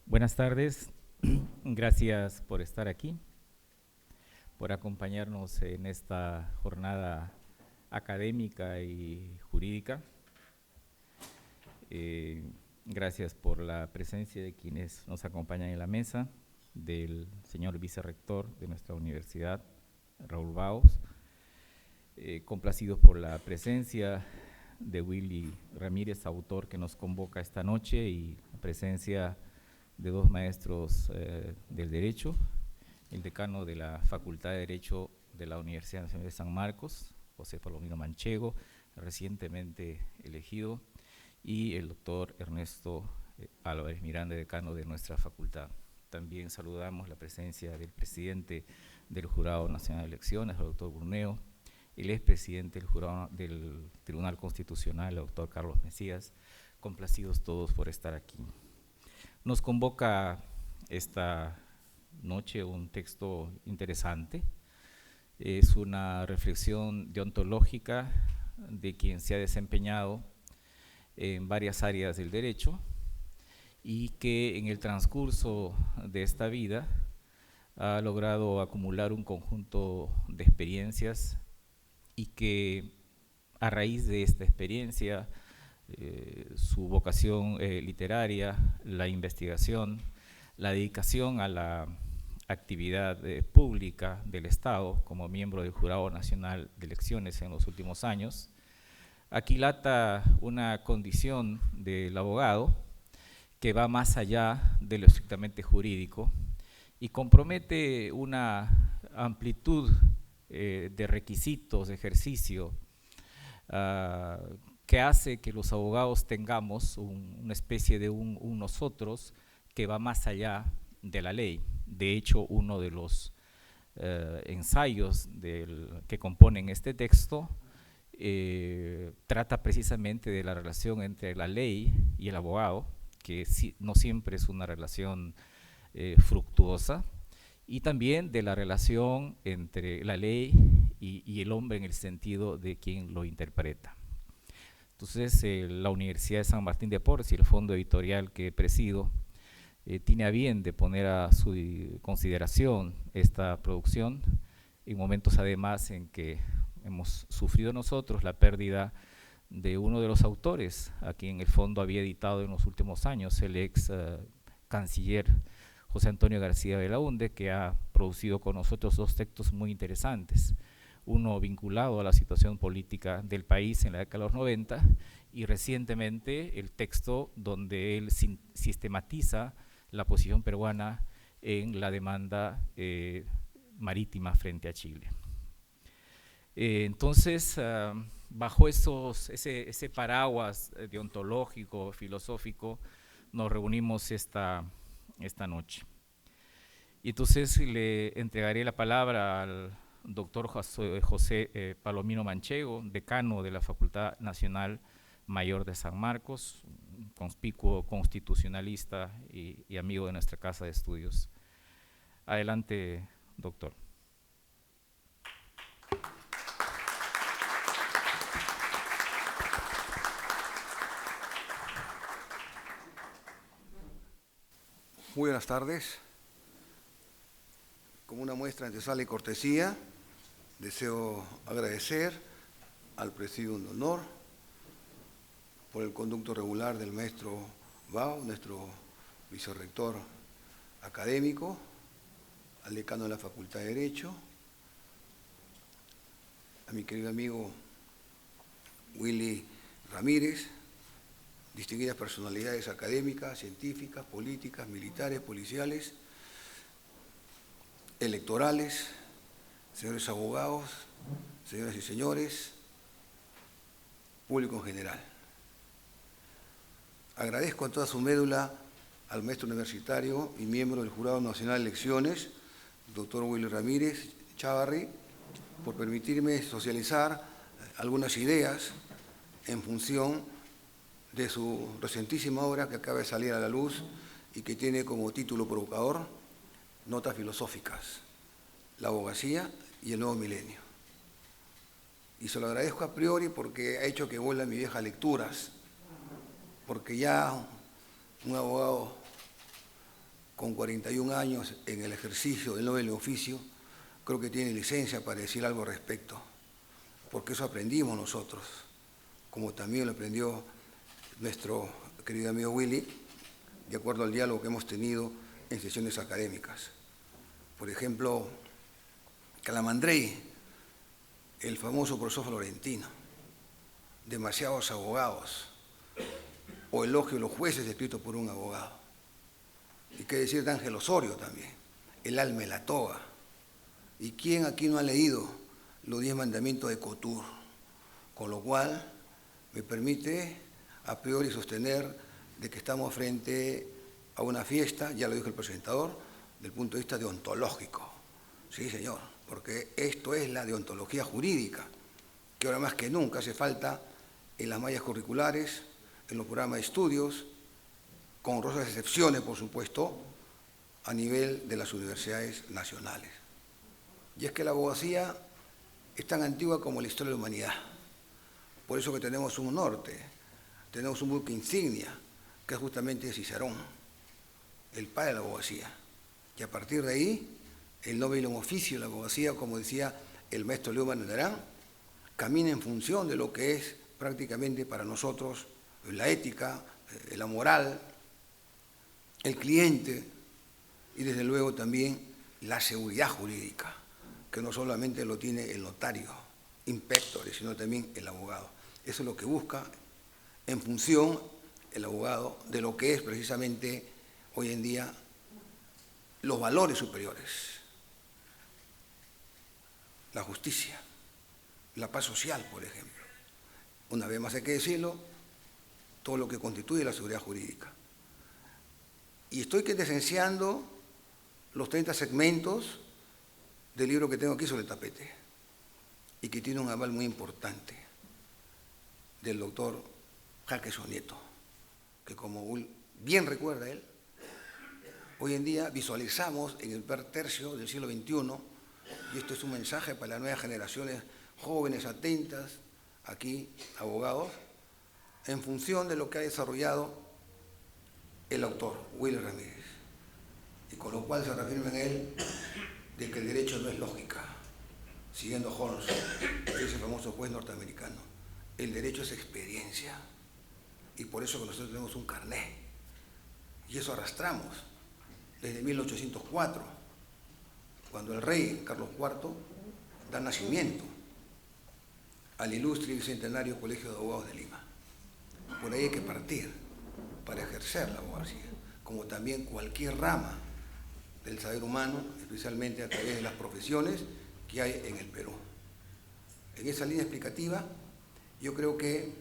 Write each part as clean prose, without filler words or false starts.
Buenas tardes, gracias por estar aquí, por acompañarnos en esta jornada académica y jurídica. Gracias por la presencia de quienes nos acompañan en la mesa, del señor vicerrector de nuestra universidad, Raúl Baos, complacidos por la presencia de Willy Ramírez, autor que nos convoca esta noche, y la presencia de dos maestros del Derecho, el decano de la Facultad de Derecho de la Universidad Nacional de San Marcos, José Palomino Manchego, recientemente elegido, y el doctor Ernesto Álvarez Miranda, decano de nuestra facultad. También saludamos la presencia del presidente del Jurado Nacional de Elecciones, el doctor Burneo, el expresidente del Jurado del Tribunal Constitucional, el doctor Carlos Mesías, complacidos todos por estar aquí. Nos convoca esta noche un texto interesante. Es una reflexión deontológica de quien se ha desempeñado en varias áreas del derecho y que en el transcurso de esta vida ha logrado acumular un conjunto de experiencias y que a raíz de esta experiencia, su vocación literaria, la investigación, la dedicación a la actividad pública del Estado como miembro del Jurado Nacional de Elecciones en los últimos años, aquilata una condición del abogado que va más allá de lo estrictamente jurídico y compromete una amplitud de requisitos de ejercicio que hace que los abogados tengamos una especie de un nosotros que va más allá de la ley. De hecho, uno de los ensayos que componen este texto trata precisamente de la relación entre la ley y el abogado, que no siempre es una relación fructuosa, y también de la relación entre la ley y el hombre en el sentido de quien lo interpreta. Entonces, la Universidad de San Martín de Porres y el fondo editorial que presido tiene a bien de poner a su consideración esta producción en momentos además en que hemos sufrido nosotros la pérdida de uno de los autores a quien el fondo había editado en los últimos años, el ex canciller José Antonio García Belaúnde, que ha producido con nosotros dos textos muy interesantes, uno vinculado a la situación política del país en la década de los 90 y recientemente el texto donde él sistematiza la posición peruana en la demanda marítima frente a Chile. Entonces, bajo ese paraguas deontológico, filosófico, nos reunimos esta noche. Y entonces le entregaré la palabra al doctor José Palomino Manchego, decano de la Facultad Nacional Mayor de San Marcos, conspicuo constitucionalista y amigo de nuestra casa de estudios. Adelante, doctor. Muy buenas tardes. Como una muestra antesala y cortesía, deseo agradecer al Presidium de Honor por el conducto regular del maestro Bao, nuestro vicerrector académico, al decano de la Facultad de Derecho, a mi querido amigo Willy Ramírez, distinguidas personalidades académicas, científicas, políticas, militares, policiales, electorales, señores abogados, señoras y señores, público en general. Agradezco en toda su médula al maestro universitario y miembro del Jurado Nacional de Elecciones, doctor Willy Ramírez Chávarri, por permitirme socializar algunas ideas en función de su recientísima obra que acaba de salir a la luz y que tiene como título provocador Notas filosóficas, la abogacía y el nuevo milenio. Y se lo agradezco a priori porque ha hecho que vuelva mis viejas lecturas, porque ya un abogado con 41 años en el ejercicio del noble oficio, creo que tiene licencia para decir algo al respecto, porque eso aprendimos nosotros, como también lo aprendió nuestro querido amigo Willy, de acuerdo al diálogo que hemos tenido en sesiones académicas. Por ejemplo, Calamandrei, el famoso profesor Florentino, demasiados abogados, o elogio de los jueces escrito por un abogado. Y qué decir de Ángel Osorio también, el alma y la toga. ¿Y quién aquí no ha leído los 10 mandamientos de Couture? Con lo cual me permite a priori sostener de que estamos frente a una fiesta, ya lo dijo el presentador, del punto de vista deontológico. Sí, señor, porque esto es la deontología jurídica, que ahora más que nunca hace falta en las mallas curriculares, en los programas de estudios, con honrosas excepciones, por supuesto, a nivel de las universidades nacionales. Y es que la abogacía es tan antigua como la historia de la humanidad. Por eso que tenemos un norte, tenemos un buque insignia, que es justamente Cicerón, el padre de la abogacía. Y a partir de ahí, el noble oficio de la abogacía, como decía el maestro Leumann de Arán, camina en función de lo que es prácticamente para nosotros la ética, la moral, el cliente y desde luego también la seguridad jurídica, que no solamente lo tiene el notario, inspector, sino también el abogado. Eso es lo que busca en función el abogado de lo que es precisamente hoy en día los valores superiores, la justicia, la paz social, por ejemplo. Una vez más hay que decirlo, todo lo que constituye la seguridad jurídica. Y estoy quintesenciando los 30 segmentos del libro que tengo aquí sobre el tapete y que tiene un aval muy importante del doctor Jaques Nieto, que como bien recuerda él, hoy en día visualizamos en el primer tercio del siglo XXI, y esto es un mensaje para las nuevas generaciones jóvenes, atentas, aquí, abogados, en función de lo que ha desarrollado el autor, Willy Ramírez, y con lo cual se reafirma en él de que el derecho no es lógica, siguiendo Holmes, ese famoso juez norteamericano. El derecho es experiencia, y por eso que nosotros tenemos un carné, y eso arrastramos desde 1804, cuando el rey Carlos IV da nacimiento al ilustre y bicentenario Colegio de Abogados de Lima. Por ahí hay que partir para ejercer la abogacía, como también cualquier rama del saber humano, especialmente a través de las profesiones que hay en el Perú. En esa línea explicativa, yo creo que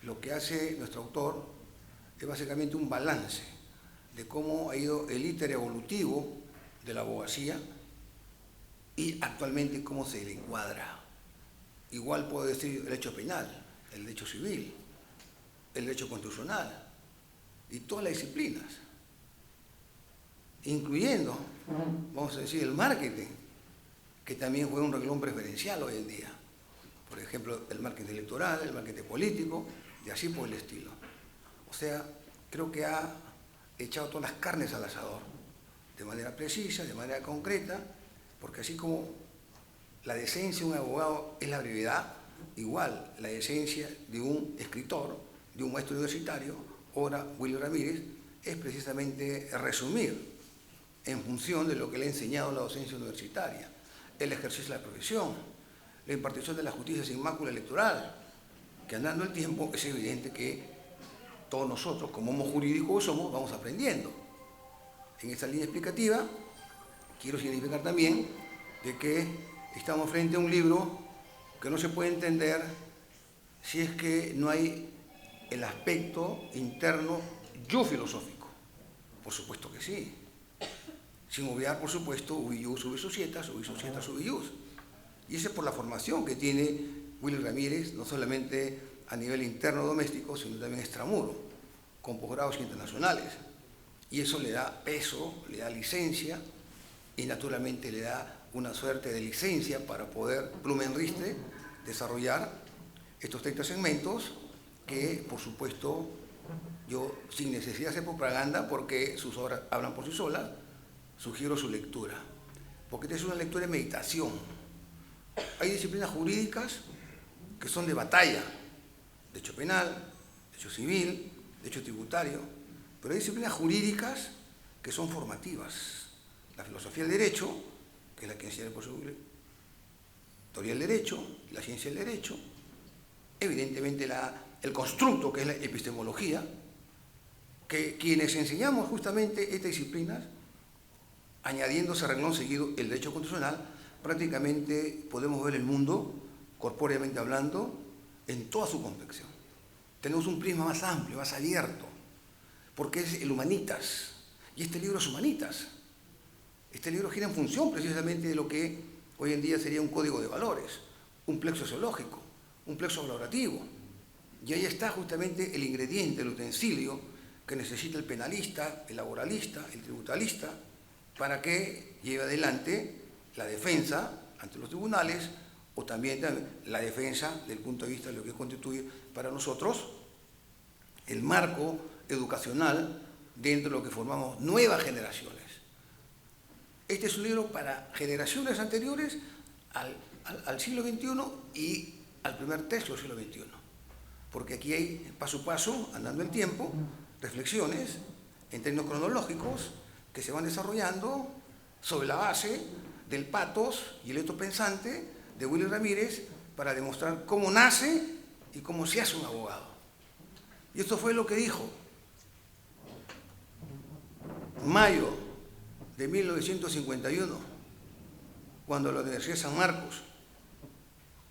lo que hace nuestro autor es básicamente un balance de cómo ha ido el íter evolutivo de la abogacía y actualmente cómo se le encuadra. Igual puedo decir el derecho penal, el derecho civil, el derecho constitucional y todas las disciplinas, incluyendo, vamos a decir, el marketing, que también juega un renglón preferencial hoy en día. Por ejemplo, el marketing electoral, el marketing político, y así por el estilo. O sea, creo que ha echado todas las carnes al asador, de manera precisa, de manera concreta, porque así como la decencia de un abogado es la brevedad, igual la decencia de un escritor, de un maestro universitario, ahora Willy Ramírez, es precisamente resumir en función de lo que le ha enseñado la docencia universitaria, el ejercicio de la profesión, la impartición de la justicia sin mácula electoral, que andando el tiempo es evidente que todos nosotros, como homo jurídicos somos, vamos aprendiendo. En esta línea explicativa, quiero significar también de que estamos frente a un libro que no se puede entender si es que no hay el aspecto interno yo-filosófico. Por supuesto que sí. Sin obviar, por supuesto, ubi ius, ubi societas, ubi societas, ubi ius. Y esa es por la formación que tiene Willy Ramírez, no solamente a nivel interno doméstico, sino también extramuro, con posgrados internacionales. Y eso le da peso, le da licencia y naturalmente le da una suerte de licencia para poder, plumen ristre, desarrollar estos 30 segmentos que, por supuesto, Yo, sin necesidad de hacer propaganda, porque sus obras hablan por sí solas, sugiero su lectura, porque esta es una lectura de meditación. Hay disciplinas jurídicas que son de batalla, derecho penal, derecho civil, derecho tributario, pero hay disciplinas jurídicas que son formativas. La filosofía del derecho, que es la que enseña el profesor Wille, teoría del derecho, la ciencia del derecho, evidentemente el constructo, que es la epistemología, que quienes enseñamos justamente estas disciplinas, añadiéndose renglón seguido el derecho constitucional, prácticamente podemos ver el mundo, corpóreamente hablando, en toda su complexión. Tenemos un prisma más amplio, más abierto, porque es el Humanitas, y este libro es Humanitas. Este libro gira en función precisamente de lo que hoy en día sería un código de valores, un plexo sociológico, un plexo valorativo. Y ahí está justamente el ingrediente, el utensilio que necesita el penalista, el laboralista, el tributalista, para que lleve adelante la defensa ante los tribunales o también la defensa del punto de vista de lo que constituye para nosotros el marco educacional dentro de lo que formamos nuevas generaciones. Este es un libro para generaciones anteriores al siglo XXI y al primer tercio del siglo XXI, porque aquí hay paso a paso, andando el tiempo, reflexiones en términos cronológicos que se van desarrollando sobre la base del patos y el hecho pensante de Wille Ramírez para demostrar cómo nace y cómo se hace un abogado. Y esto fue lo que dijo mayo de 1951, cuando la Universidad de San Marcos,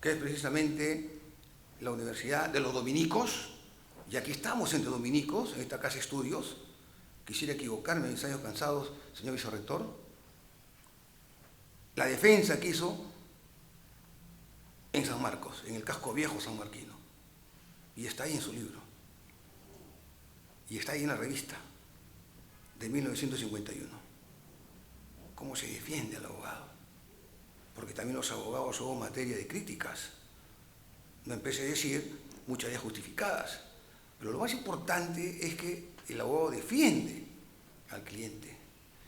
que es precisamente la universidad de los dominicos, y aquí estamos entre dominicos, en esta casa de estudios, quisiera equivocarme en mis años cansados, señor vicerrector, la defensa que hizo en San Marcos, en el casco viejo sanmarquino, y está ahí en su libro, y está ahí en la revista de 1951. ¿Cómo se defiende al abogado? Porque también los abogados son materia de críticas. No empecé a decir muchas ya justificadas, pero lo más importante es que el abogado defiende al cliente.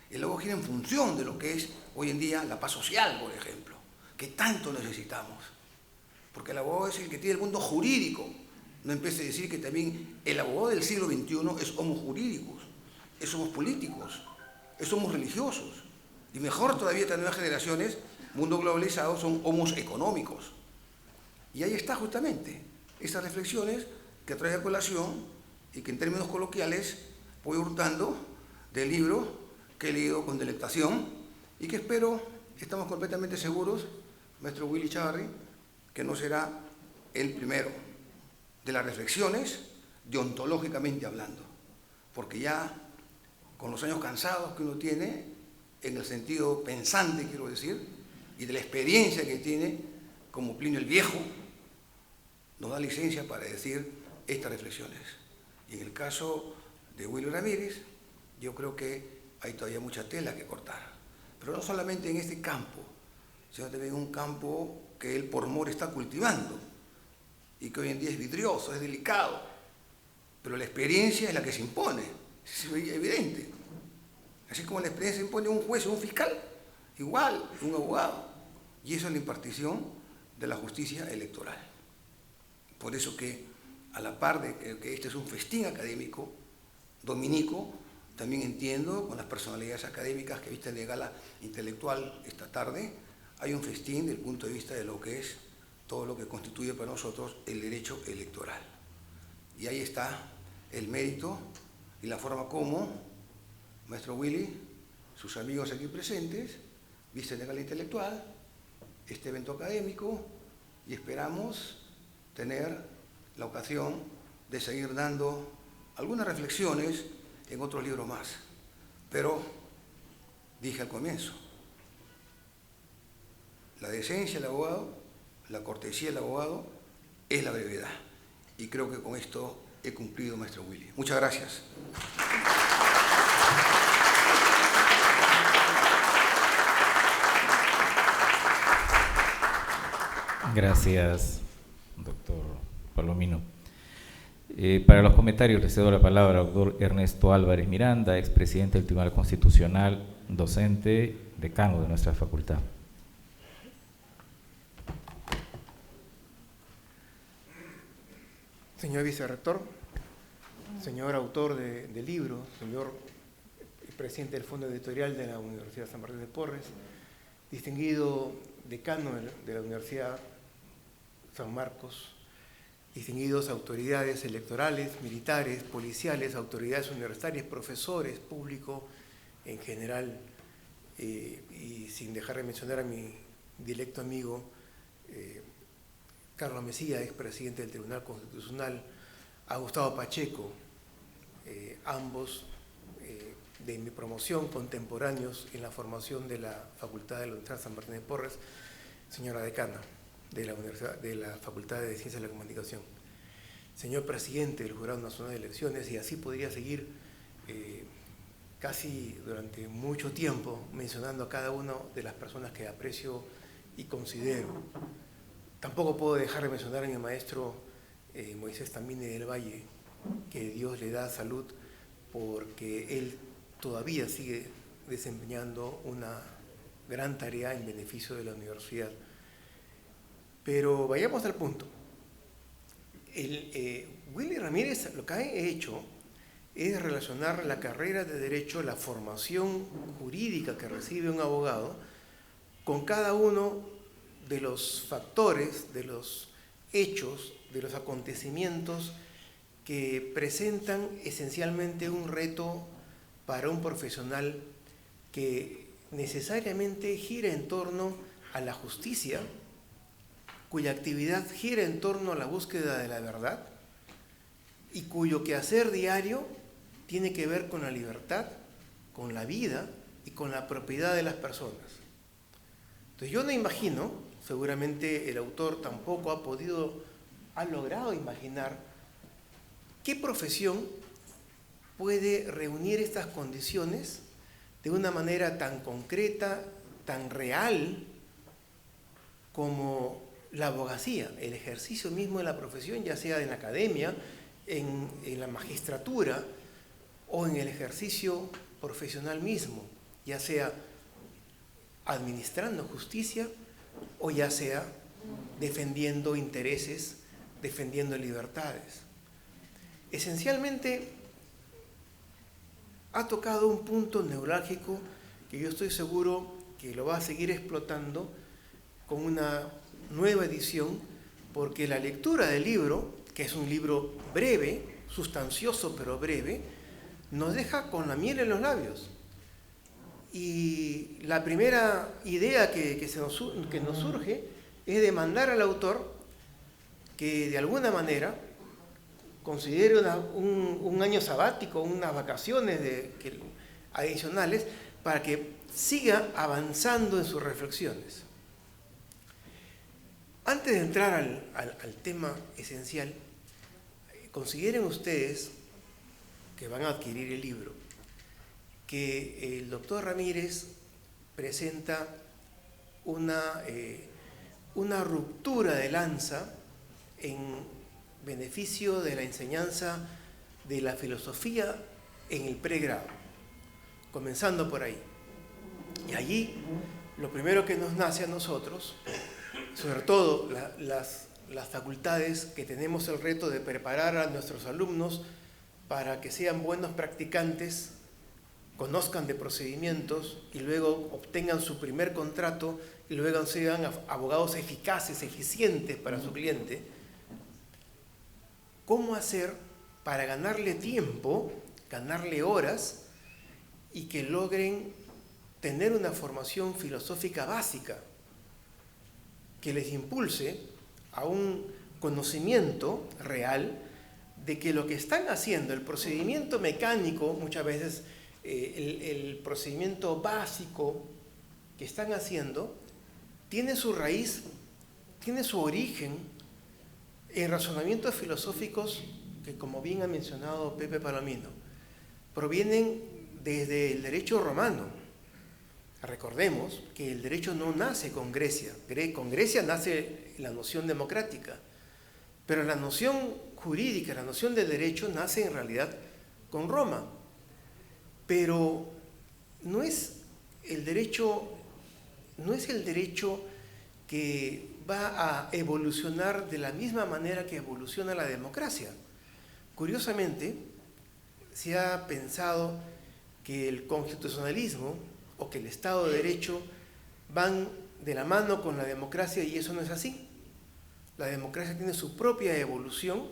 El abogado gira en función de lo que es hoy en día la paz social, por ejemplo, que tanto necesitamos. Porque el abogado es el que tiene el mundo jurídico. No empecé a decir que también el abogado del siglo XXI es homo jurídicos, es homos políticos, es homos religiosos. Y mejor todavía estas nuevas generaciones, mundo globalizado, son homos económicos. Y ahí está justamente esas reflexiones que trae a colación y que en términos coloquiales voy hurtando del libro que he leído con delectación y que espero, estamos completamente seguros, maestro Willy Chávarri, que no será el primero de las reflexiones deontológicamente hablando, porque ya con los años cansados que uno tiene, en el sentido pensante, quiero decir, y de la experiencia que tiene como Plinio el Viejo, nos da licencia para decir estas reflexiones. Y en el caso de Wille Ramírez, yo creo que hay todavía mucha tela que cortar. Pero no solamente en este campo, sino también en un campo que él por mor está cultivando y que hoy en día es vidrioso, es delicado. Pero la experiencia es la que se impone, es evidente. Así como la experiencia impone un juez o un fiscal, igual un abogado. Y eso es la impartición de la justicia electoral. Por eso que, a la par de que este es un festín académico, dominico, también entiendo con las personalidades académicas que visten de gala intelectual esta tarde, hay un festín desde el punto de vista de lo que es todo lo que constituye para nosotros el derecho electoral. Y ahí está el mérito y la forma como maestro Willy, sus amigos aquí presentes, visten de gala intelectual, este evento académico, y esperamos tener la ocasión de seguir dando algunas reflexiones en otros libros más. Pero, dije al comienzo, la decencia del abogado, la cortesía del abogado, es la brevedad. Y creo que con esto he cumplido, maestro Willy. Muchas gracias. Gracias, doctor Palomino. Para los comentarios le cedo la palabra al doctor Ernesto Álvarez Miranda, expresidente del Tribunal Constitucional, docente, decano de nuestra facultad. Señor vicerrector, señor autor del libro, señor presidente del Fondo Editorial de la Universidad San Martín de Porres, distinguido decano de la Universidad San Marcos, distinguidos autoridades electorales, militares, policiales, autoridades universitarias, profesores, público en general, y sin dejar de mencionar a mi directo amigo Carlos Mesía, expresidente del Tribunal Constitucional, a Gustavo Pacheco, ambos de mi promoción, contemporáneos en la formación de la Facultad de la Universidad San Martín de Porres, señora decana de la Facultad de Ciencias de la Comunicación, señor presidente del Jurado Nacional de Elecciones, y así podría seguir casi durante mucho tiempo mencionando a cada una de las personas que aprecio y considero. Tampoco puedo dejar de mencionar a mi maestro Moisés Tamini del Valle, que Dios le da salud porque él todavía sigue desempeñando una gran tarea en beneficio de la universidad. Pero vayamos al punto. Willy Ramírez lo que ha hecho es relacionar la carrera de Derecho, la formación jurídica que recibe un abogado, con cada uno de los factores, de los hechos, de los acontecimientos que presentan esencialmente un reto para un profesional que necesariamente gira en torno a la justicia, cuya actividad gira en torno a la búsqueda de la verdad y cuyo quehacer diario tiene que ver con la libertad, con la vida y con la propiedad de las personas. Entonces yo no imagino, seguramente el autor tampoco ha logrado imaginar qué profesión puede reunir estas condiciones de una manera tan concreta, tan real como la abogacía, el ejercicio mismo de la profesión, ya sea en la academia, en la magistratura o en el ejercicio profesional mismo, ya sea administrando justicia o ya sea defendiendo intereses, defendiendo libertades. Esencialmente ha tocado un punto neurálgico que yo estoy seguro que lo va a seguir explotando con una nueva edición, porque la lectura del libro, que es un libro breve, sustancioso pero breve, nos deja con la miel en los labios. Y la primera idea que nos surge es demandar al autor que de alguna manera considere un año sabático, unas vacaciones adicionales, para que siga avanzando en sus reflexiones. Antes de entrar al tema esencial, consideren ustedes que van a adquirir el libro, que el doctor Ramírez presenta una ruptura de lanza en beneficio de la enseñanza de la filosofía en el pregrado, comenzando por ahí. Y allí, lo primero que nos nace a nosotros, sobre todo las facultades que tenemos el reto de preparar a nuestros alumnos para que sean buenos practicantes, conozcan de procedimientos y luego obtengan su primer contrato y luego sean abogados eficaces, eficientes para su cliente. ¿Cómo hacer para ganarle tiempo, ganarle horas y que logren tener una formación filosófica básica que les impulse a un conocimiento real de que lo que están haciendo, el procedimiento mecánico, muchas veces el procedimiento básico que están haciendo, tiene su raíz, tiene su origen en razonamientos filosóficos que, como bien ha mencionado Pepe Palomino, provienen desde el derecho romano. Recordemos que el derecho no nace con Grecia. Con Grecia nace la noción democrática, pero la noción jurídica, la noción de derecho nace en realidad con Roma, pero no es el derecho que va a evolucionar de la misma manera que evoluciona la democracia. Curiosamente, se ha pensado que el constitucionalismo o que el Estado de Derecho van de la mano con la democracia, y eso no es así. La democracia tiene su propia evolución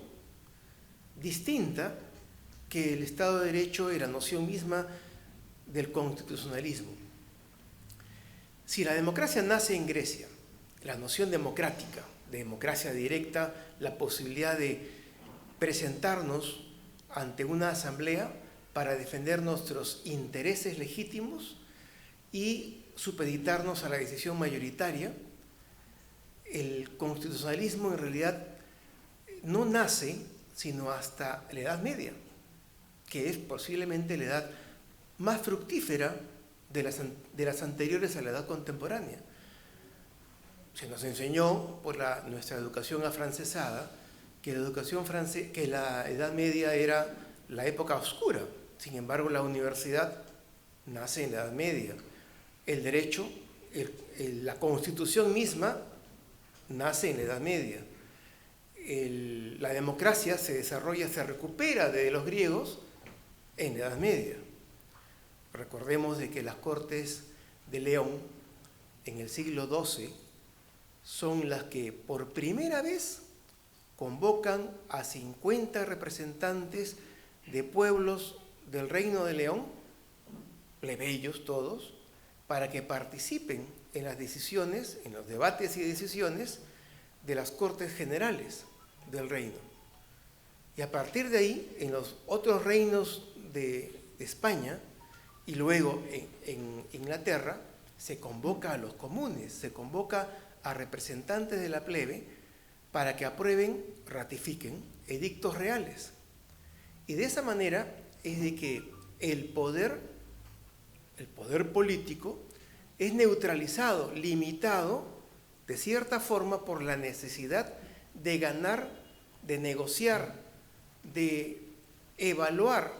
distinta que el Estado de Derecho y la noción misma del constitucionalismo. Si la democracia nace en Grecia, la noción democrática, de democracia directa, la posibilidad de presentarnos ante una asamblea para defender nuestros intereses legítimos y supeditarnos a la decisión mayoritaria, el constitucionalismo en realidad no nace sino hasta la Edad Media, que es posiblemente la edad más fructífera de las anteriores a la edad contemporánea. Se nos enseñó por nuestra educación afrancesada que la Edad Media era la época oscura. Sin embargo, la universidad nace en la Edad Media. El derecho, la Constitución misma nace en la Edad Media. La democracia se desarrolla, se recupera de los griegos en la Edad Media. Recordemos de que las Cortes de León en el siglo XII son las que por primera vez convocan a 50 representantes de pueblos del Reino de León, plebeyos todos, para que participen en las decisiones, en los debates y decisiones de las Cortes Generales del Reino. Y a partir de ahí, en los otros reinos de España y luego en Inglaterra, se convoca a los comunes, se convoca a representantes de la plebe para que aprueben, ratifiquen edictos reales. Y de esa manera es de que el poder político es neutralizado, limitado de cierta forma por la necesidad de ganar, de negociar, de evaluar,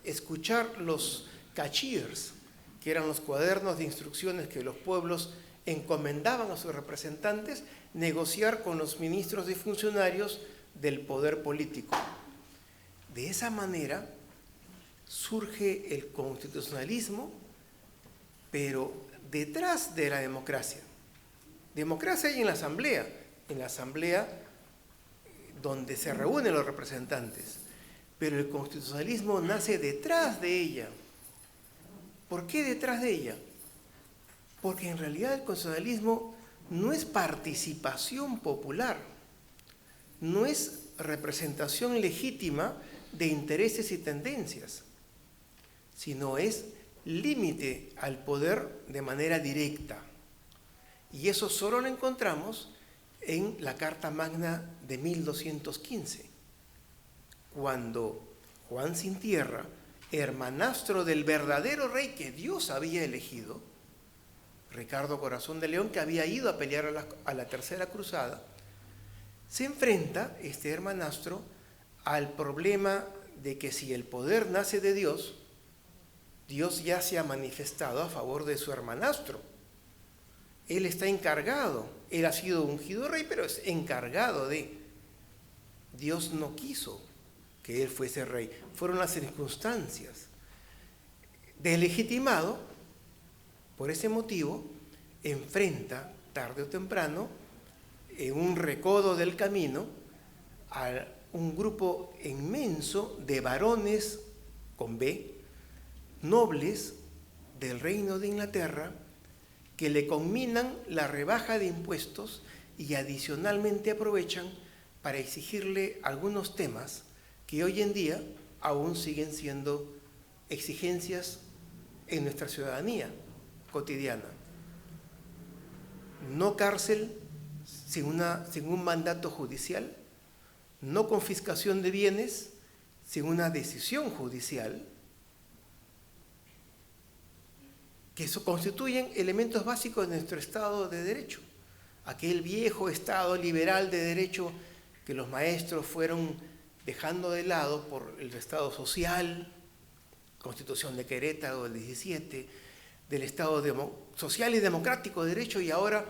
escuchar los cachiers, que eran los cuadernos de instrucciones que los pueblos encomendaban a sus representantes, negociar con los ministros y funcionarios del poder político. De esa manera surge el constitucionalismo, pero detrás de la democracia. Democracia hay en la asamblea donde se reúnen los representantes, pero el constitucionalismo nace detrás de ella. ¿Por qué detrás de ella? Porque en realidad el constitucionalismo no es participación popular, no es representación legítima de intereses y tendencias, sino es límite al poder de manera directa. Y eso solo lo encontramos en la Carta Magna de 1215, cuando Juan Sin Tierra, hermanastro del verdadero rey que Dios había elegido, Ricardo Corazón de León, que había ido a pelear a la Tercera Cruzada, se enfrenta, este hermanastro, al problema de que si el poder nace de Dios, Dios ya se ha manifestado a favor de su hermanastro. Él está encargado, él ha sido ungido rey, pero es encargado de. Dios no quiso que él fuese rey, fueron las circunstancias. Deslegitimado, por ese motivo, enfrenta, tarde o temprano, en un recodo del camino, a un grupo inmenso de varones, con B, nobles del Reino de Inglaterra, que le conminan la rebaja de impuestos y adicionalmente aprovechan para exigirle algunos temas que hoy en día aún siguen siendo exigencias en nuestra ciudadanía cotidiana. No cárcel sin un mandato judicial, no confiscación de bienes sin una decisión judicial, que eso constituyen elementos básicos de nuestro Estado de Derecho, aquel viejo Estado liberal de derecho que los maestros fueron dejando de lado por el Estado social, Constitución de Querétaro del 17, del Estado social y democrático de derecho, y ahora,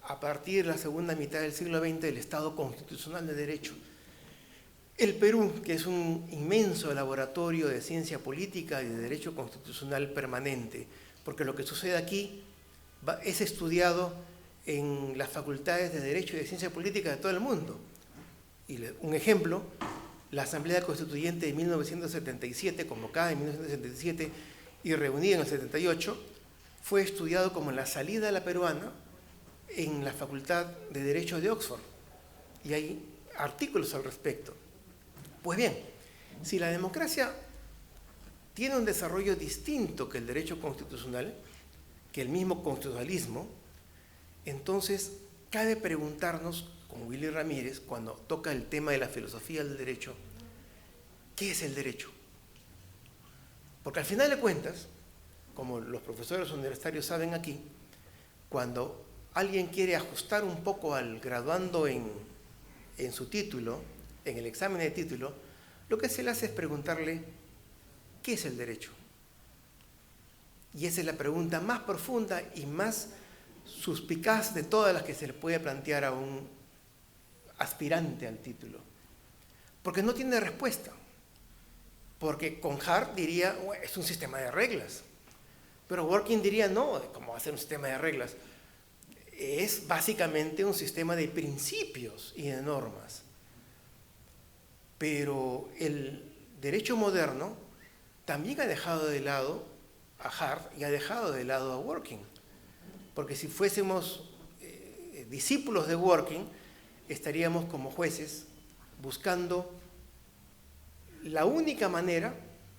a partir de la segunda mitad del siglo XX, el Estado constitucional de derecho. El Perú, que es un inmenso laboratorio de ciencia política y de derecho constitucional permanente, porque lo que sucede aquí es estudiado en las facultades de Derecho y de Ciencia Política de todo el mundo. Y un ejemplo, la Asamblea Constituyente de 1977, convocada en 1977 y reunida en el 78, fue estudiado como la salida a la peruana en la Facultad de Derecho de Oxford. Y hay artículos al respecto. Pues bien, si la democracia tiene un desarrollo distinto que el derecho constitucional, que el mismo constitucionalismo, entonces cabe preguntarnos, con Willy Ramírez, cuando toca el tema de la filosofía del derecho, ¿qué es el derecho? Porque al final de cuentas, como los profesores universitarios saben aquí, cuando alguien quiere ajustar un poco al graduando en su título, en el examen de título, lo que se le hace es preguntarle, ¿qué es el derecho? Y esa es la pregunta más profunda y más suspicaz de todas las que se le puede plantear a un aspirante al título. Porque no tiene respuesta. Porque Conhart diría, es un sistema de reglas. Pero Working diría, no, ¿cómo va a ser un sistema de reglas? Es básicamente un sistema de principios y de normas. Pero el derecho moderno también ha dejado de lado a Hart y ha dejado de lado a Working. Porque si fuésemos discípulos de Working, estaríamos como jueces buscando la única manera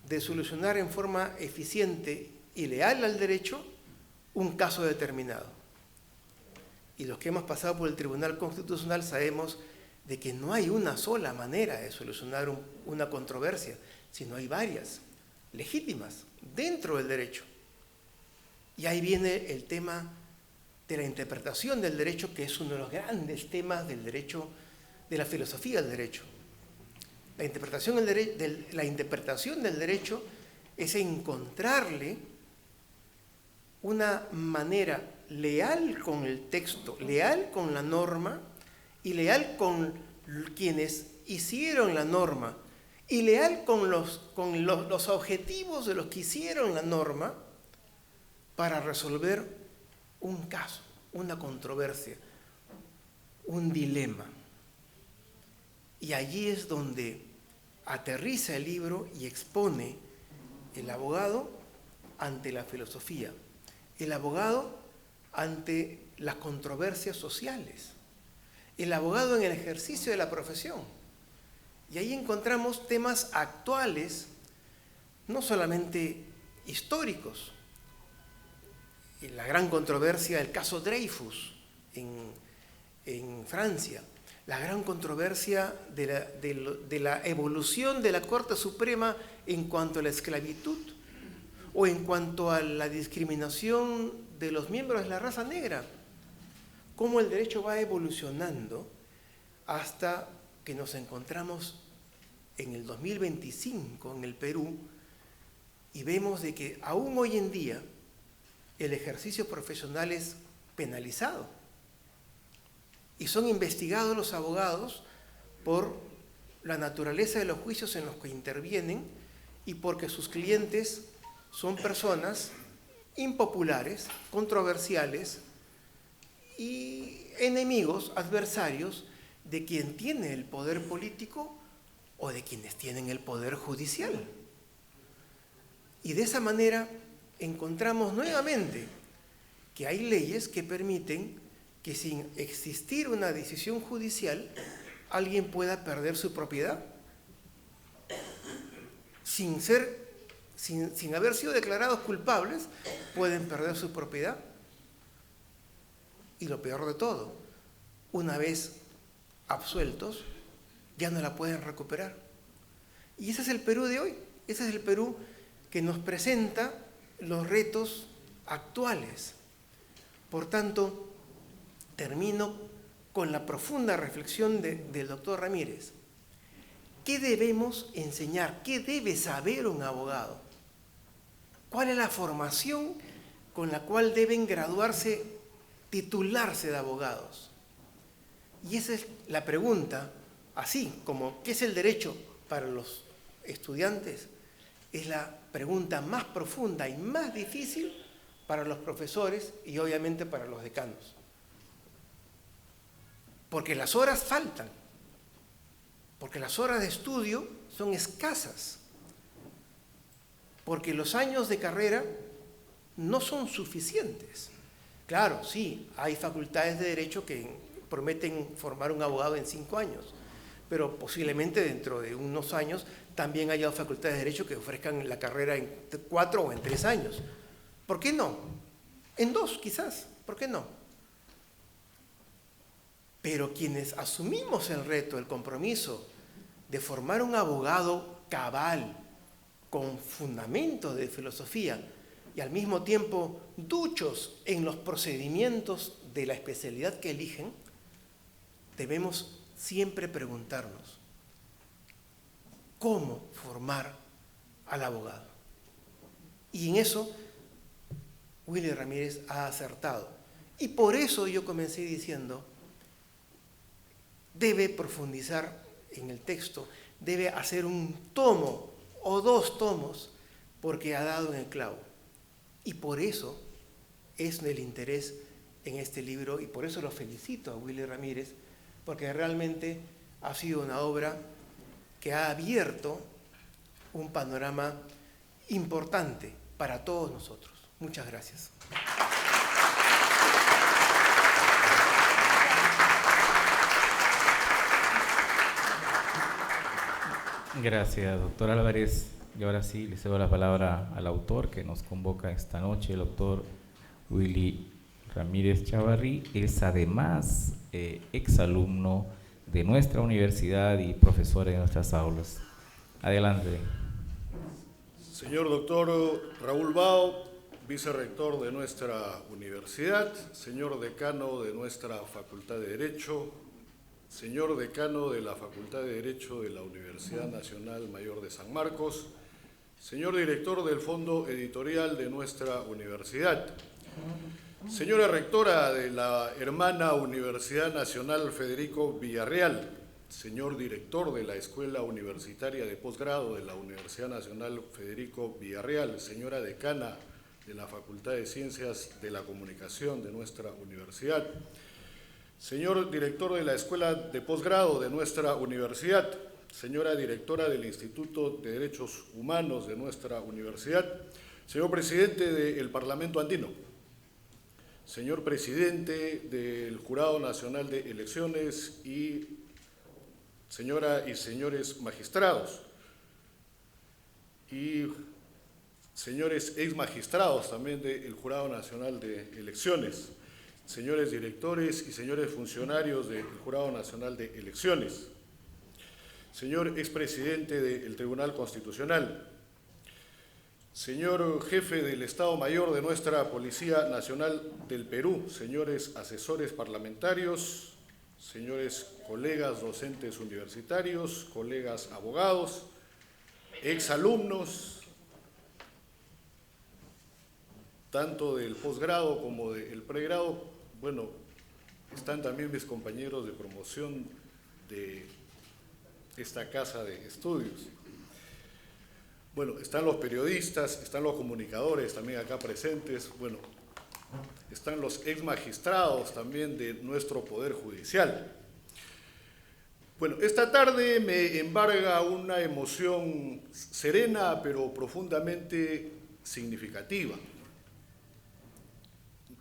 de solucionar en forma eficiente y leal al derecho un caso determinado. Y los que hemos pasado por el Tribunal Constitucional sabemos de que no hay una sola manera de solucionar una controversia, sino hay varias, legítimas, dentro del derecho. Y ahí viene el tema de la interpretación del derecho, que es uno de los grandes temas del derecho, de la filosofía del derecho. La interpretación del derecho es encontrarle una manera leal con el texto, leal con la norma y leal con quienes hicieron la norma y leal con los objetivos de los que hicieron la norma para resolver un caso, una controversia, un dilema. Y allí es donde aterriza el libro y expone el abogado ante la filosofía, el abogado ante las controversias sociales, el abogado en el ejercicio de la profesión. Y ahí encontramos temas actuales, no solamente históricos. La gran controversia del caso Dreyfus en Francia, la gran controversia de la evolución de la Corte Suprema en cuanto a la esclavitud o en cuanto a la discriminación de los miembros de la raza negra. Cómo el derecho va evolucionando hasta que nos encontramos en el 2025 en el Perú y vemos de que aún hoy en día el ejercicio profesional es penalizado y son investigados los abogados por la naturaleza de los juicios en los que intervienen y porque sus clientes son personas impopulares, controversiales y enemigos, adversarios de quien tiene el poder político o de quienes tienen el poder judicial. Y de esa manera encontramos nuevamente que hay leyes que permiten que sin existir una decisión judicial alguien pueda perder su propiedad sin haber sido declarados culpables, pueden perder su propiedad. Y lo peor de todo, una vez absueltos, ya no la pueden recuperar. Y ese es el Perú de hoy, ese es el Perú que nos presenta los retos actuales. Por tanto, termino con la profunda reflexión del doctor Ramírez. ¿Qué debemos enseñar? ¿Qué debe saber un abogado? ¿Cuál es la formación con la cual deben graduarse, titularse de abogados? Y esa es la pregunta, así como ¿qué es el derecho para los estudiantes? Es la pregunta más profunda y más difícil para los profesores y obviamente para los decanos. Porque las horas faltan, porque las horas de estudio son escasas, porque los años de carrera no son suficientes. Claro, sí, hay facultades de Derecho que prometen formar un abogado en 5 años, pero posiblemente dentro de unos años también haya facultades de Derecho que ofrezcan la carrera en 4 o en 3 años. ¿Por qué no? En 2 quizás, ¿por qué no? Pero quienes asumimos el reto, el compromiso de formar un abogado cabal, con fundamento de filosofía y al mismo tiempo duchos en los procedimientos de la especialidad que eligen, debemos siempre preguntarnos, ¿cómo formar al abogado? Y en eso Willy Ramírez ha acertado. Y por eso yo comencé diciendo, debe profundizar en el texto, debe hacer un tomo o 2 tomos, porque ha dado en el clavo. Y por eso es el interés en este libro, y por eso lo felicito a Willy Ramírez, porque realmente ha sido una obra que ha abierto un panorama importante para todos nosotros. Muchas gracias. Gracias, doctor Álvarez. Y ahora sí, le cedo la palabra al autor que nos convoca esta noche, el doctor Willy Ramírez Chávarri. Es además exalumno de nuestra universidad y profesor en nuestras aulas. Adelante. Señor doctor Raúl Bao, vicerrector de nuestra universidad, señor decano de nuestra Facultad de Derecho, señor decano de la Facultad de Derecho de la Universidad Nacional Mayor de San Marcos, señor director del Fondo Editorial de nuestra universidad, señora rectora de la hermana Universidad Nacional Federico Villarreal, señor director de la Escuela Universitaria de Posgrado de la Universidad Nacional Federico Villarreal, señora decana de la Facultad de Ciencias de la Comunicación de nuestra universidad, señor director de la Escuela de Posgrado de nuestra universidad, señora directora del Instituto de Derechos Humanos de nuestra universidad, señor presidente del Parlamento Andino, señor presidente del Jurado Nacional de Elecciones y señoras y señores magistrados y señores ex magistrados también del Jurado Nacional de Elecciones, señores directores y señores funcionarios del Jurado Nacional de Elecciones, señor expresidente del Tribunal Constitucional, señor jefe del Estado Mayor de nuestra Policía Nacional del Perú, señores asesores parlamentarios, señores colegas docentes universitarios, colegas abogados, exalumnos, tanto del posgrado como del pregrado. Bueno, están también mis compañeros de promoción de esta casa de estudios. Bueno, están los periodistas, están los comunicadores también acá presentes, bueno, están los ex magistrados también de nuestro Poder Judicial. Bueno, esta tarde me embarga una emoción serena pero profundamente significativa.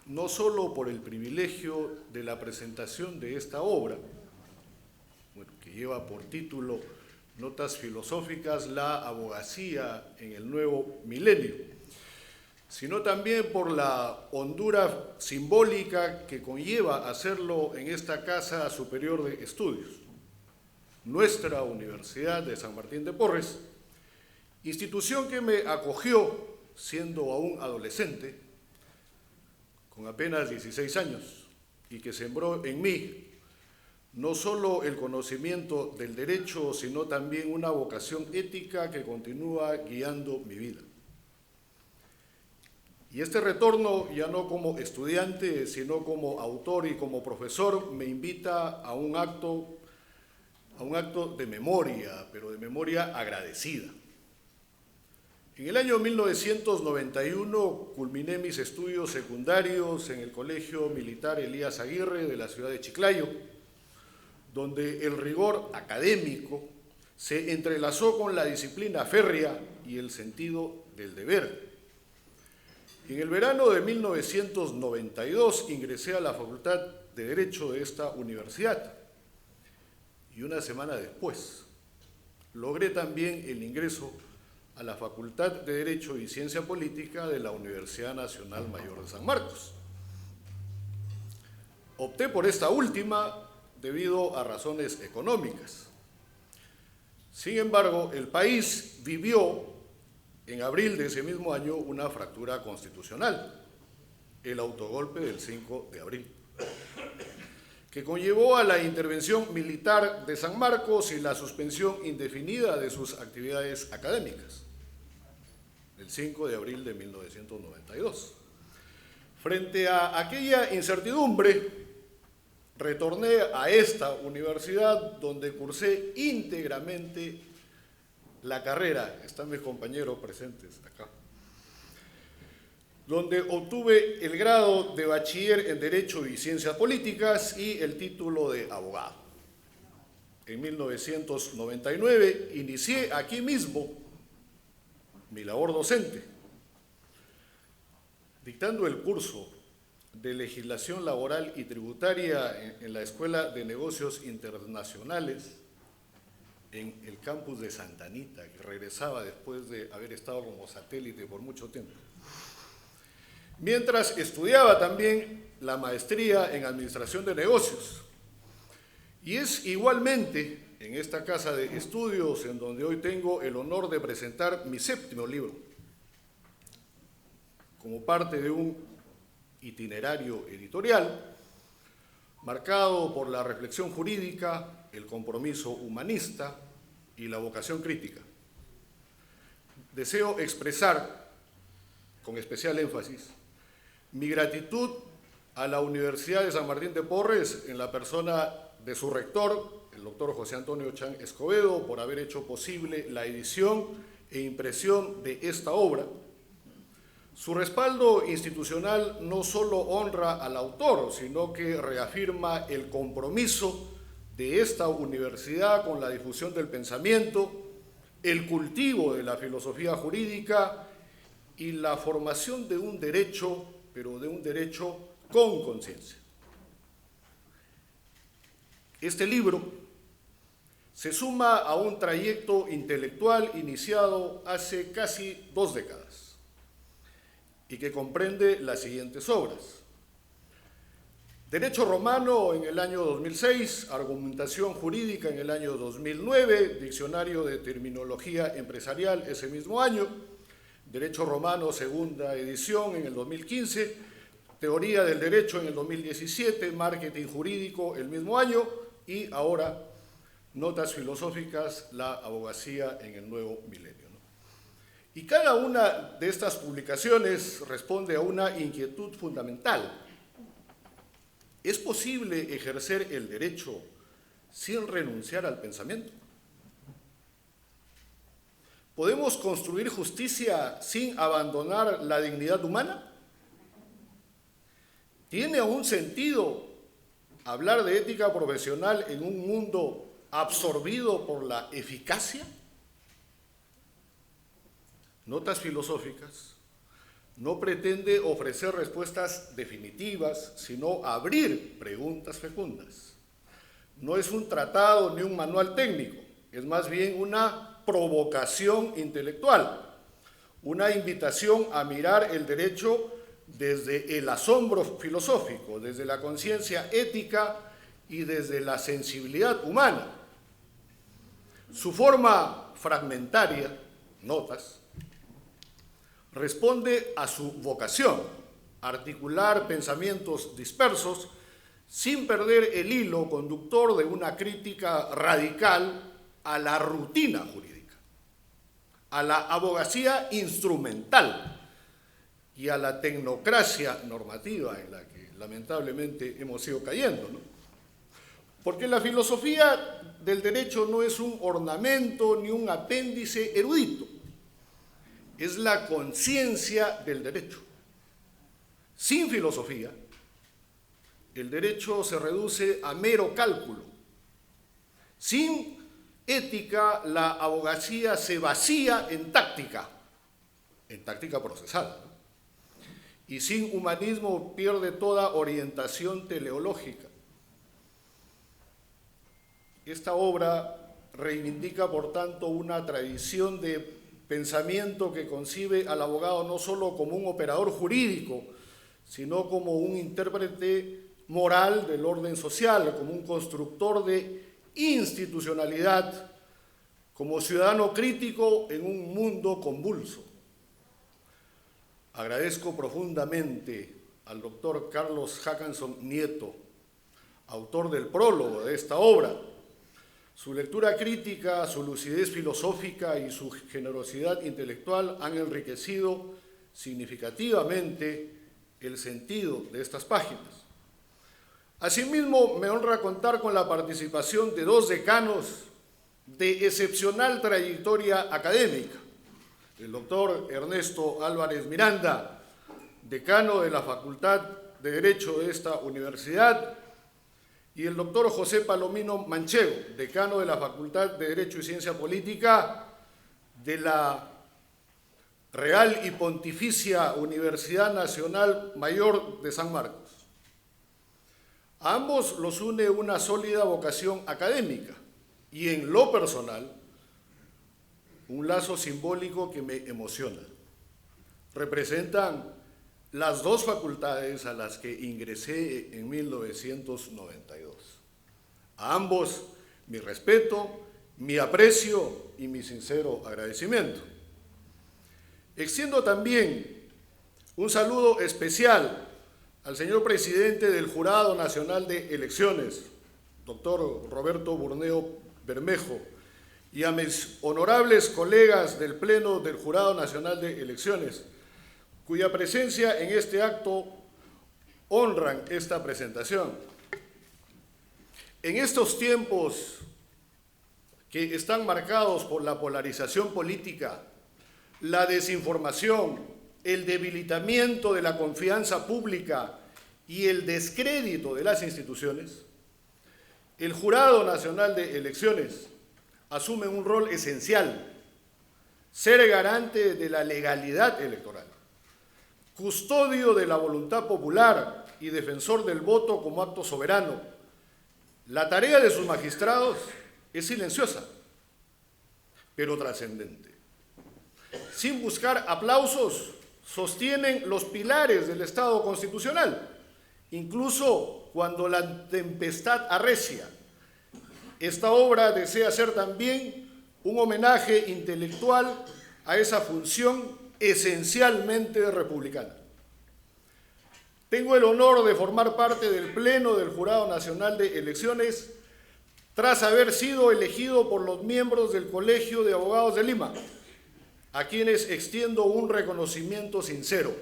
No solo por el privilegio de la presentación de esta obra, bueno, que lleva por título Notas filosóficas, la abogacía en el nuevo milenio, sino también por la hondura simbólica que conlleva hacerlo en esta Casa Superior de Estudios, nuestra Universidad de San Martín de Porres, institución que me acogió siendo aún adolescente, con apenas 16 años, y que sembró en mí no solo el conocimiento del derecho, sino también una vocación ética que continúa guiando mi vida. Y este retorno, ya no como estudiante, sino como autor y como profesor, me invita a un acto de memoria, pero de memoria agradecida. En el año 1991 culminé mis estudios secundarios en el Colegio Militar Elías Aguirre de la ciudad de Chiclayo, donde el rigor académico se entrelazó con la disciplina férrea y el sentido del deber. En el verano de 1992 ingresé a la Facultad de Derecho de esta universidad y una semana después logré también el ingreso a la Facultad de Derecho y Ciencia Política de la Universidad Nacional Mayor de San Marcos. Opté por esta última debido a razones económicas. Sin embargo, el país vivió en abril de ese mismo año una fractura constitucional, el autogolpe del 5 de abril, que conllevó a la intervención militar de San Marcos y la suspensión indefinida de sus actividades académicas, el 5 de abril de 1992. Frente a aquella incertidumbre, retorné a esta universidad donde cursé íntegramente la carrera, están mis compañeros presentes acá, donde obtuve el grado de bachiller en Derecho y Ciencias Políticas y el título de abogado. En 1999 inicié aquí mismo mi labor docente, dictando el curso de Legislación Laboral y Tributaria en la Escuela de Negocios Internacionales en el campus de Santa Anita, que regresaba después de haber estado como satélite por mucho tiempo. Mientras estudiaba también la maestría en Administración de Negocios. Y es igualmente en esta casa de estudios en donde hoy tengo el honor de presentar mi 7º libro, como parte de un itinerario editorial marcado por la reflexión jurídica, el compromiso humanista y la vocación crítica. Deseo expresar, con especial énfasis, mi gratitud a la Universidad de San Martín de Porres, en la persona de su rector, el doctor José Antonio Chan Escobedo, por haber hecho posible la edición e impresión de esta obra. Su respaldo institucional no solo honra al autor, sino que reafirma el compromiso de esta universidad con la difusión del pensamiento, el cultivo de la filosofía jurídica y la formación de un derecho, pero de un derecho con conciencia. Este libro se suma a un trayecto intelectual iniciado hace casi 2 décadas y que comprende las siguientes obras: Derecho Romano en el año 2006, Argumentación Jurídica en el año 2009, Diccionario de Terminología Empresarial ese mismo año, Derecho Romano, segunda edición en el 2015, Teoría del Derecho en el 2017, Marketing Jurídico el mismo año y ahora Notas Filosóficas, la abogacía en el nuevo milenio. Y cada una de estas publicaciones responde a una inquietud fundamental. ¿Es posible ejercer el derecho sin renunciar al pensamiento? ¿Podemos construir justicia sin abandonar la dignidad humana? ¿Tiene aún sentido hablar de ética profesional en un mundo absorbido por la eficacia? Notas Filosóficas no pretende ofrecer respuestas definitivas, sino abrir preguntas fecundas. No es un tratado ni un manual técnico, es más bien una provocación intelectual, una invitación a mirar el derecho desde el asombro filosófico, desde la conciencia ética y desde la sensibilidad humana. Su forma fragmentaria, Notas, responde a su vocación, articular pensamientos dispersos sin perder el hilo conductor de una crítica radical a la rutina jurídica, a la abogacía instrumental y a la tecnocracia normativa en la que lamentablemente hemos ido cayendo, ¿no? Porque la filosofía del derecho no es un ornamento ni un apéndice erudito, es la conciencia del derecho. Sin filosofía, el derecho se reduce a mero cálculo. Sin ética, la abogacía se vacía en táctica procesal, ¿no? Y sin humanismo pierde toda orientación teleológica. Esta obra reivindica, por tanto, una tradición de pensamiento que concibe al abogado no solo como un operador jurídico, sino como un intérprete moral del orden social, como un constructor de institucionalidad, como ciudadano crítico en un mundo convulso. Agradezco profundamente al doctor Carlos Hackanson Nieto, autor del prólogo de esta obra. Su lectura crítica, su lucidez filosófica y su generosidad intelectual han enriquecido significativamente el sentido de estas páginas. Asimismo, me honra contar con la participación de 2 decanos de excepcional trayectoria académica: el doctor Ernesto Álvarez Miranda, decano de la Facultad de Derecho de esta universidad, y el doctor José Palomino Manchego, decano de la Facultad de Derecho y Ciencia Política de la Real y Pontificia Universidad Nacional Mayor de San Marcos. A ambos los une una sólida vocación académica y, en lo personal, un lazo simbólico que me emociona. Representan las 2 facultades a las que ingresé en 1992. A ambos mi respeto, mi aprecio y mi sincero agradecimiento. Extiendo también un saludo especial al señor presidente del Jurado Nacional de Elecciones, doctor Roberto Burneo Bermejo, y a mis honorables colegas del Pleno del Jurado Nacional de Elecciones, cuya presencia en este acto honran esta presentación. En estos tiempos que están marcados por la polarización política, la desinformación, el debilitamiento de la confianza pública y el descrédito de las instituciones, el Jurado Nacional de Elecciones asume un rol esencial: ser garante de la legalidad electoral, custodio de la voluntad popular y defensor del voto como acto soberano. La tarea de sus magistrados es silenciosa, pero trascendente. Sin buscar aplausos, sostienen los pilares del Estado constitucional, incluso cuando la tempestad arrecia. Esta obra desea ser también un homenaje intelectual a esa función esencialmente republicana. Tengo el honor de formar parte del Pleno del Jurado Nacional de Elecciones tras haber sido elegido por los miembros del Colegio de Abogados de Lima, a quienes extiendo un reconocimiento sincero.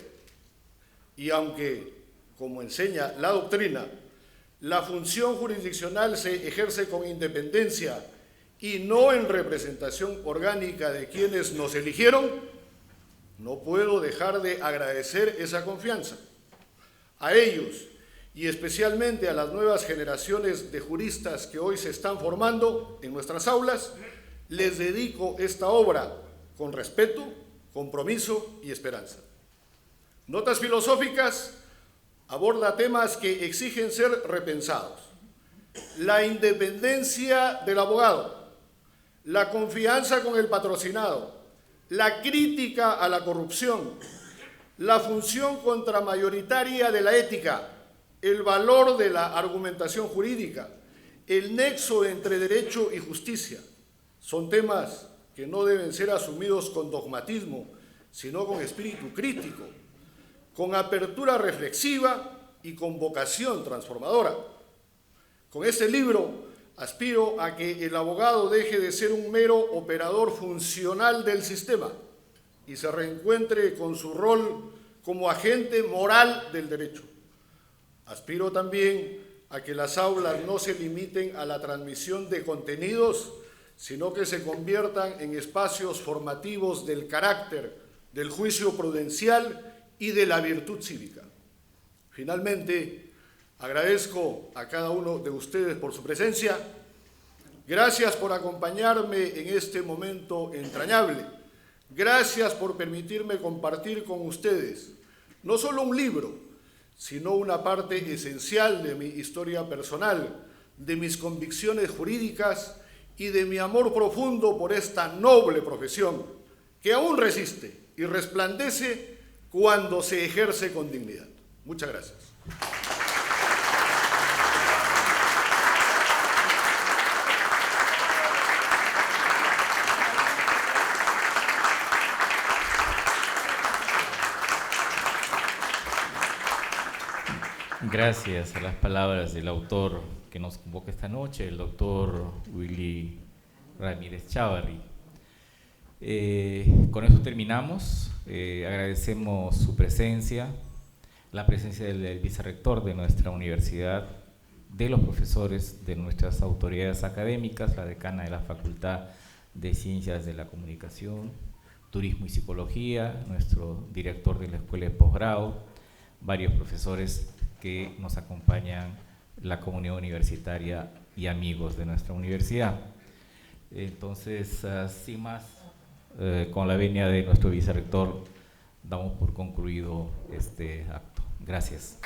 Y aunque, como enseña la doctrina, la función jurisdiccional se ejerce con independencia y no en representación orgánica de quienes nos eligieron, no puedo dejar de agradecer esa confianza. A ellos, y especialmente a las nuevas generaciones de juristas que hoy se están formando en nuestras aulas, les dedico esta obra con respeto, compromiso y esperanza. Notas filosóficas aborda temas que exigen ser repensados: la independencia del abogado, la confianza con el patrocinado, la crítica a la corrupción, la función contramayoritaria de la ética, el valor de la argumentación jurídica, el nexo entre derecho y justicia. Son temas que no deben ser asumidos con dogmatismo, sino con espíritu crítico, con apertura reflexiva y con vocación transformadora. Con este libro aspiro a que el abogado deje de ser un mero operador funcional del sistema y se reencuentre con su rol como agente moral del derecho. Aspiro también a que las aulas no se limiten a la transmisión de contenidos, sino que se conviertan en espacios formativos del carácter, del juicio prudencial y de la virtud cívica. Finalmente, agradezco a cada uno de ustedes por su presencia. Gracias por acompañarme en este momento entrañable. Gracias por permitirme compartir con ustedes no solo un libro, sino una parte esencial de mi historia personal, de mis convicciones jurídicas y de mi amor profundo por esta noble profesión que aún resiste y resplandece cuando se ejerce con dignidad. Muchas gracias. Gracias a las palabras del autor que nos convoca esta noche, el doctor Willy Ramírez Chávarri. Con eso terminamos. Agradecemos su presencia, la presencia del vicerrector de nuestra universidad, de los profesores, de nuestras autoridades académicas, la decana de la Facultad de Ciencias de la Comunicación, Turismo y Psicología, nuestro director de la Escuela de Posgrado, varios profesores que nos acompañan, la comunidad universitaria y amigos de nuestra universidad. Entonces, sin más, con la venia de nuestro vicerrector, damos por concluido este acto. Gracias.